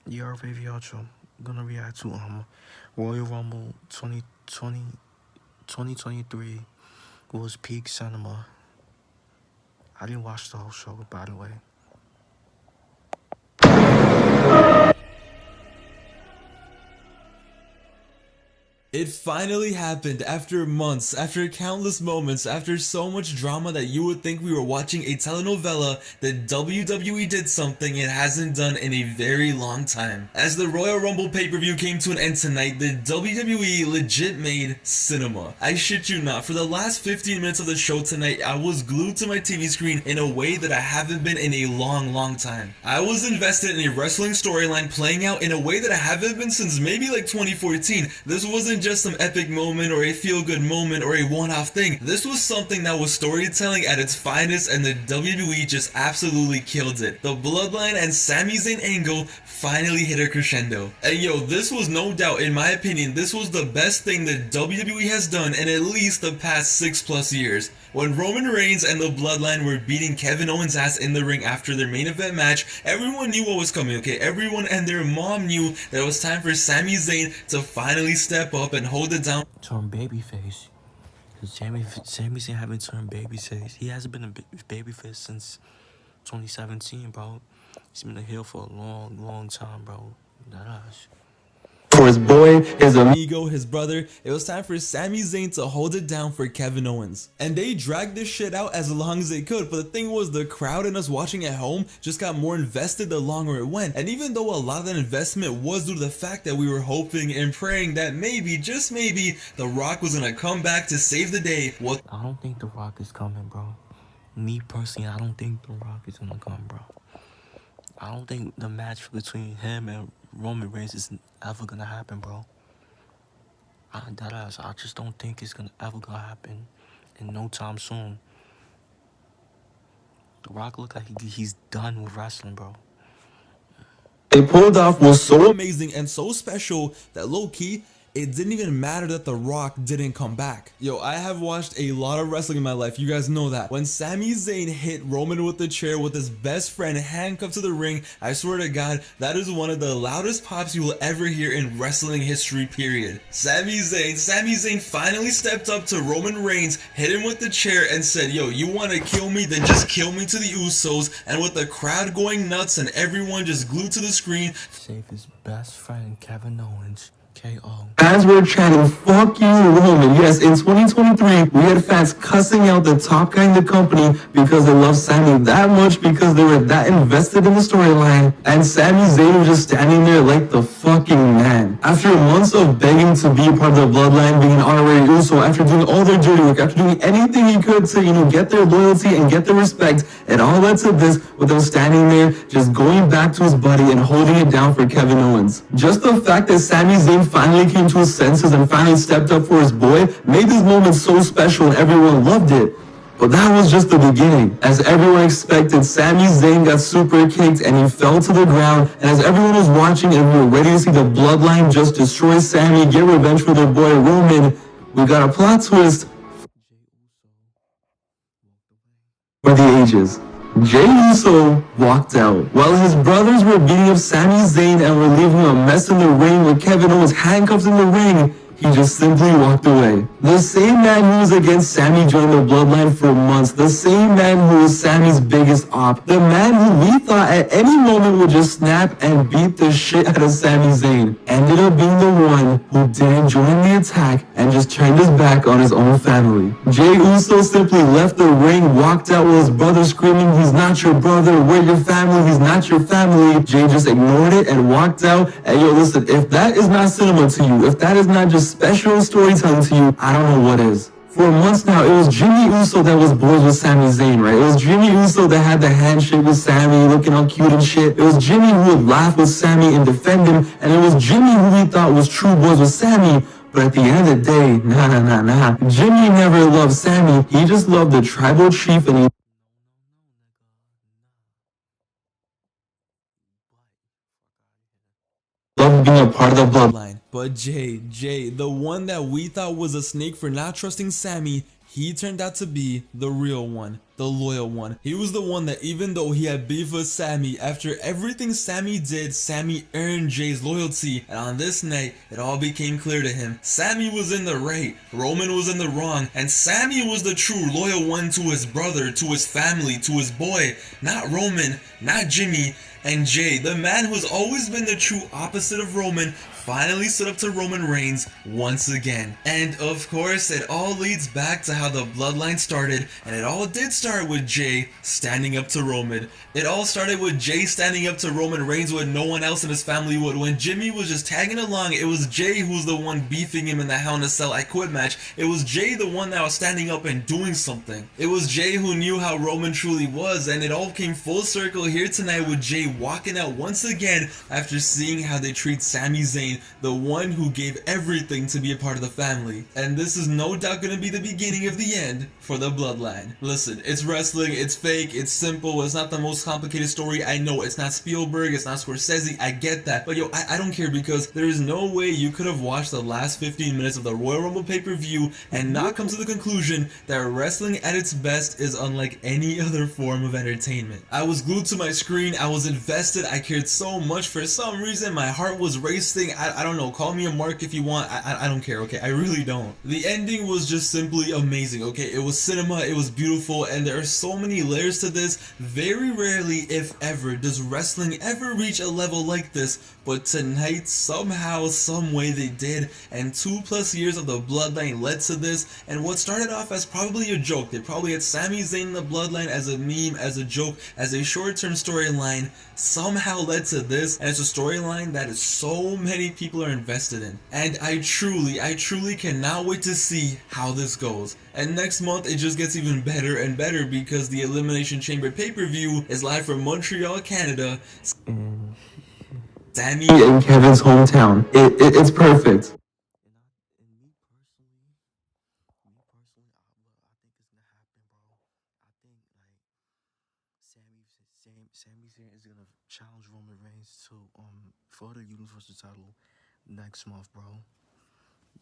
WavyOcho. Gonna react to Royal Rumble 2023 was peak cinema. I didn't watch the whole show, by the way. It finally happened after months, after countless moments, after so much drama that you would think we were watching a telenovela. The WWE did something it hasn't done in a very long time. As the Royal Rumble pay-per-view came to an end tonight, the WWE legit made cinema. I shit you not, for the last 15 minutes of the show tonight, I was glued to my TV screen in a way that I haven't been in a long time. I was invested in a wrestling storyline playing out in a way that I haven't been since maybe like 2014. This wasn't just some epic moment or a feel-good moment or a one-off thing. This was something that was storytelling at its finest, and the WWE just absolutely killed it. The Bloodline and Sami Zayn angle finally hit a crescendo. And yo, this was no doubt, in my opinion, this was the best thing the WWE has done in at least the past 6+ years. When Roman Reigns and the Bloodline were beating Kevin Owens' ass in the ring after their main event match, everyone knew what was coming, okay? Everyone and their mom knew that it was time for Sami Zayn to finally step up and hold it down. Turn babyface. Because Sami Zayn haven't turned babyface. He hasn't been a babyface since 2017, bro. He's been a heel for a long time, bro. That's For his boy, his amigo, his brother, it was time for Sami Zayn to hold it down for Kevin Owens. And they dragged this shit out as long as they could, but the thing was, the crowd and us watching at home just got more invested the longer it went. And even though a lot of that investment was due to the fact that we were hoping and praying that maybe, just maybe, The Rock was gonna come back to save the day, well, I don't think The Rock is coming, bro. Me personally, I don't think The Rock is gonna come, bro. I don't think the match between him and Roman Reigns is ever gonna happen, bro. I just don't think it's ever gonna happen in no time soon. The Rock look like he's done with wrestling, bro. they pulled off was so amazing and so special that low-key, it didn't even matter that The Rock didn't come back. Yo, I have watched a lot of wrestling in my life, you guys know that. When Sami Zayn hit Roman with the chair with his best friend handcuffed to the ring, I swear to God, that is one of the loudest pops you will ever hear in wrestling history, period. Sami Zayn finally stepped up to Roman Reigns, hit him with the chair and said, yo, you wanna kill me? Then just kill me to the Usos. And with the crowd going nuts and everyone just glued to the screen, Save his best friend, Kevin Owens. KO. Fans were chanting, fuck you, Roman. Yes, in 2023, we had fans cussing out the top guy in the company because they love Sami that much, because they were that invested in the storyline. And Sami Zayn was just standing there like the fucking man. After months of begging to be part of the Bloodline, being an honorary Uso, after doing all their dirty work, after doing anything he could to, get their loyalty and get their respect, it all led to this, with him standing there, just going back to his buddy and holding it down for Kevin Owens. Just the fact that Sami Zayn finally came to his senses and finally stepped up for his boy made this moment so special, and everyone loved it. But that was just the beginning. As everyone expected, Sami Zayn got super kicked and he fell to the ground. And as everyone was watching and we were ready to see the Bloodline just destroy Sami, get revenge for their boy Roman, we got a plot twist for the ages. Jey Uso walked out. While his brothers were beating up Sami Zayn and were leaving a mess in the ring with Kevin Owens handcuffed in the ring, he just simply walked away. The same man who was against Sami joined the Bloodline for months, the same man who was Sami's biggest op, the man who we thought at any moment would just snap and beat the shit out of Sami Zayn, ended up being the one who didn't join the attack and just turned his back on his own family. Jey Uso simply left the ring, walked out with his brother screaming, he's not your brother, we're your family, he's not your family. Jey just ignored it and walked out. And yo, listen, if that is not cinema to you, if that is not just special storytelling to you, I don't know what is. For months now, it was Jimmy Uso that was boys with Sami Zayn, right? It was Jimmy Uso that had the handshake with Sami, looking all cute and shit. It was Jimmy who would laugh with Sami and defend him. And it was Jimmy who we thought was true boys with Sami. But at the end of the day, nah. Jimmy never loved Sami. He just loved the tribal chief, and he loved being a part of the bloodline. But Jey, the one that we thought was a snake for not trusting Sami, he turned out to be the real one, the loyal one. He was the one that, even though he had beef with Sammy, after everything Sammy did, Sammy earned Jay's loyalty, and on this night, it all became clear to him. Sammy was in the right, Roman was in the wrong, and Sammy was the true loyal one to his brother, to his family, to his boy, not Roman, not Jimmy, and Jay, the man who has always been the true opposite of Roman, finally stood up to Roman Reigns once again. And of course, it all leads back to how the bloodline started, and it all did start with Jay standing up to Roman. It all started with Jay standing up to Roman Reigns when no one else in his family would. When Jimmy was just tagging along, it was Jay who was the one beefing him in the Hell in a Cell I Quit match. It was Jay the one that was standing up and doing something. It was Jay who knew how Roman truly was, and it all came full circle here tonight with Jay walking out once again after seeing how they treat Sami Zayn, the one who gave everything to be a part of the family. And this is no doubt going to be the beginning of the end for the bloodline. Listen, it's wrestling, it's fake, it's simple, it's not the most complicated story. I know it's not Spielberg, it's not Scorsese, I get that. But yo, I don't care, because there is no way you could have watched the last 15 minutes of the Royal Rumble pay-per-view and not come to the conclusion that wrestling at its best is unlike any other form of entertainment. I was glued to my screen, I was invested, I cared so much. For some reason, my heart was racing. I don't know, call me a mark if you want, I don't care, okay? I really don't. The ending was just simply amazing, okay? It was cinema, it was beautiful, and there are so many layers to this. Very rarely, if ever, does wrestling ever reach a level like this, but tonight, somehow, some way they did, and 2+ years of the bloodline led to this, and what started off as probably a joke, they probably had Sami Zayn in the bloodline as a meme, as a joke, as a short-term storyline, somehow led to this, and it's a storyline that is so many people are invested in. And I truly cannot wait to see how this goes. And next month, it just gets even better and better, because the Elimination Chamber pay-per-view is live from Montreal, Canada. Sammy in Kevin's hometown. It's perfect. And me personally, what I think is gonna happen, bro. I think like Sami Zayn is gonna challenge Roman Reigns to for the Universal title next month, bro.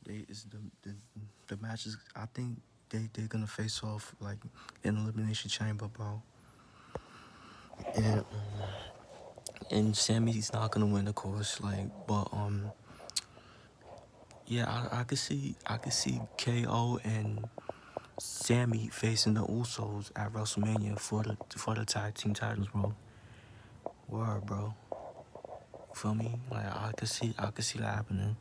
The matches. I think they're gonna face off like in Elimination Chamber, bro. And Sammy's not gonna win, of course. Like, but yeah, I could see KO and Sammy facing the Usos at WrestleMania for the tag team titles, bro. Word, bro. You feel me? Like I could see that happening.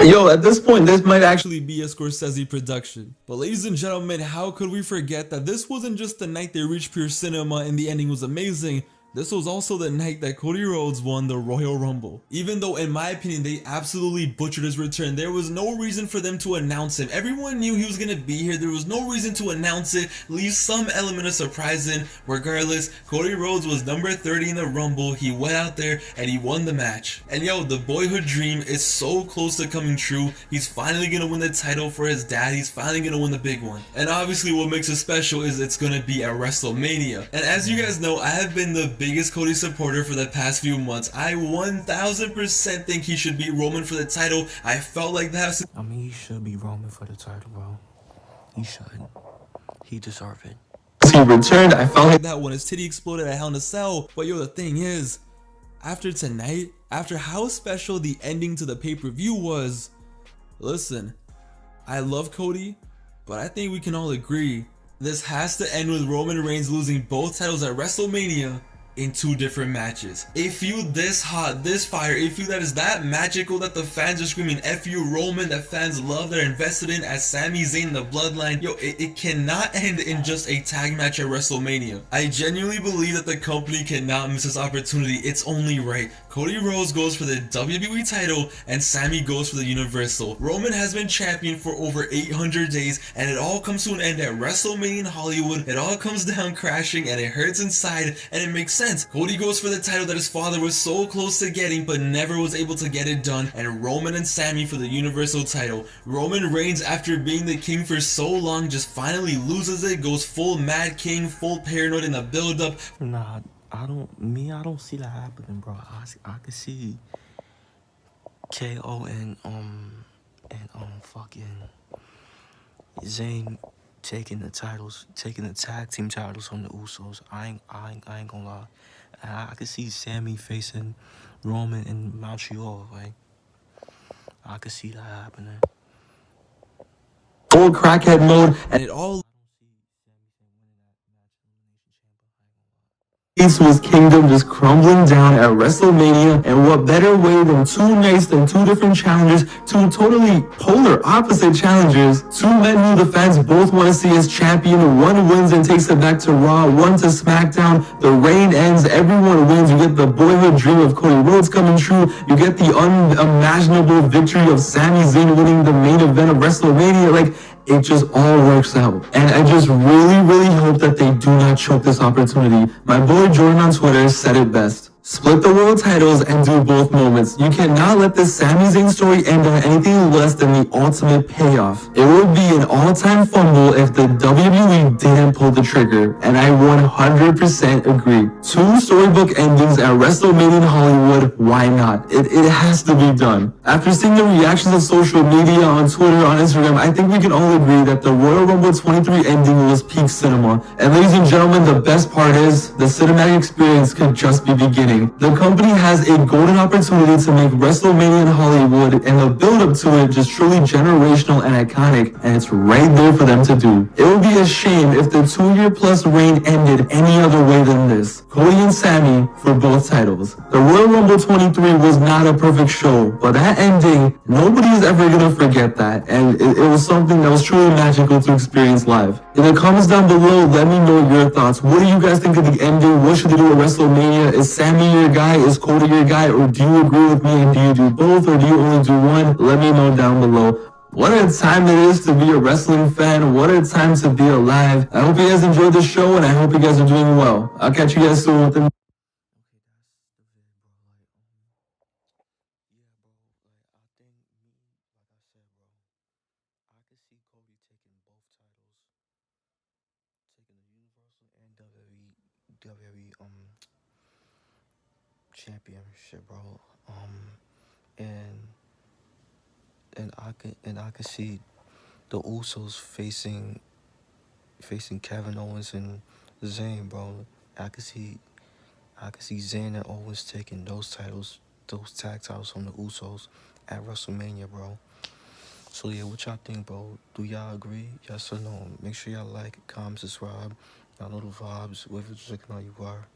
Yo, at this point, this might actually be a Scorsese production. But ladies and gentlemen, how could we forget that this wasn't just the night they reached pure cinema and the ending was amazing? This was also the night that Cody Rhodes won the Royal Rumble. Even though, in my opinion, they absolutely butchered his return, there was no reason for them to announce him. Everyone knew he was going to be here. There was no reason to announce it, leave some element of surprise in. Regardless, Cody Rhodes was number 30 in the Rumble. He went out there and he won the match. And yo, the boyhood dream is so close to coming true. He's finally going to win the title for his dad. He's finally going to win the big one. And obviously what makes it special is it's going to be at WrestleMania. And as you guys know, I have been the biggest Cody supporter for the past few months. I 1000% think he should beat Roman for the title. I felt like that. I mean, he should be Roman for the title, bro. He should. He deserves it. He returned. I felt like that when his titty exploded at Hell in a Cell. But yo, the thing is, after tonight, after how special the ending to the pay-per-view was, listen, I love Cody, but I think we can all agree this has to end with Roman Reigns losing both titles at WrestleMania in 2 different matches. A feud this hot, this fire, a feud that is that magical that the fans are screaming F you Roman, that fans love, they're invested in as Sami Zayn, the bloodline. Yo, it cannot end in just a tag match at WrestleMania. I genuinely believe that the company cannot miss this opportunity. It's only right. Cody Rhodes goes for the WWE title and Sami goes for the Universal. Roman has been champion for over 800 days and it all comes to an end at WrestleMania in Hollywood. It all comes down crashing and it hurts inside, and it makes sense. Cody goes for the title that his father was so close to getting but never was able to get it done, and Roman and Sami for the Universal title. Roman Reigns, after being the king for so long, just finally loses it, goes full Mad King, full paranoid in the build-up. Nah, I don't see that happening, bro. I could see KO and fucking Zayn taking the titles, taking the tag team titles from the Usos. I ain't gonna lie. I could see Sammy facing Roman in Montreal. Like, I could see that happening. Full crackhead mode, and it all leads to his kingdom just crumbling down at WrestleMania. And what better way than two nights, than two different challengers, two totally polar opposite challengers, two men who the fans both want to see as champion. One wins and takes it back to Raw, one to SmackDown. The reign ends, everyone wins. You get the boyhood dream of Cody Rhodes coming true. You get the unimaginable victory of Sami Zayn winning the main event of WrestleMania. Like, it just all works out. And I just really hope that they do not choke this opportunity. My boy Jordan on Twitter said it best. Split the world titles and do both moments. You cannot let this Sami Zayn story end on anything less than the ultimate payoff. It would be an all-time fumble if the WWE didn't pull the trigger, and I 100% agree. Two storybook endings at WrestleMania in Hollywood, why not? It has to be done. After seeing the reactions on social media, on Twitter, on Instagram, I think we can all agree that the Royal Rumble 23 ending was peak cinema. And ladies and gentlemen, the best part is, the cinematic experience could just be beginning. The company has a golden opportunity to make WrestleMania in Hollywood and the build-up to it just truly generational and iconic, and it's right there for them to do. It would be a shame if the 2-year-plus reign ended any other way than this. Cody and Sami for both titles. The Royal Rumble 23 was not a perfect show, but that ending, nobody is ever gonna forget that, and it was something that was truly magical to experience live. In the comments down below, let me know your thoughts. What do you guys think of the ending? What should they do at WrestleMania? Is Sami your guy? Is Cody your guy? Or do you agree with me and do you do both, or do you only do one? Let me know down below. What a time it is to be a wrestling fan. What a time to be alive. I hope you guys enjoyed the show, and I hope you guys are doing well. I'll catch you guys soon with the Yeah, bro. Like, I think me, like I said, bro, I could see Cody taking both titles, taking the Universal and WWE championship, bro. And I could see the Usos facing Kevin Owens and Zayn, bro. I could see Zayn and Owens taking those titles, those tag titles from the Usos at WrestleMania, bro. So yeah, what y'all think, bro? Do y'all agree? Yes or no? Make sure y'all like, comment, subscribe. Y'all know the vibes. Whatever you are.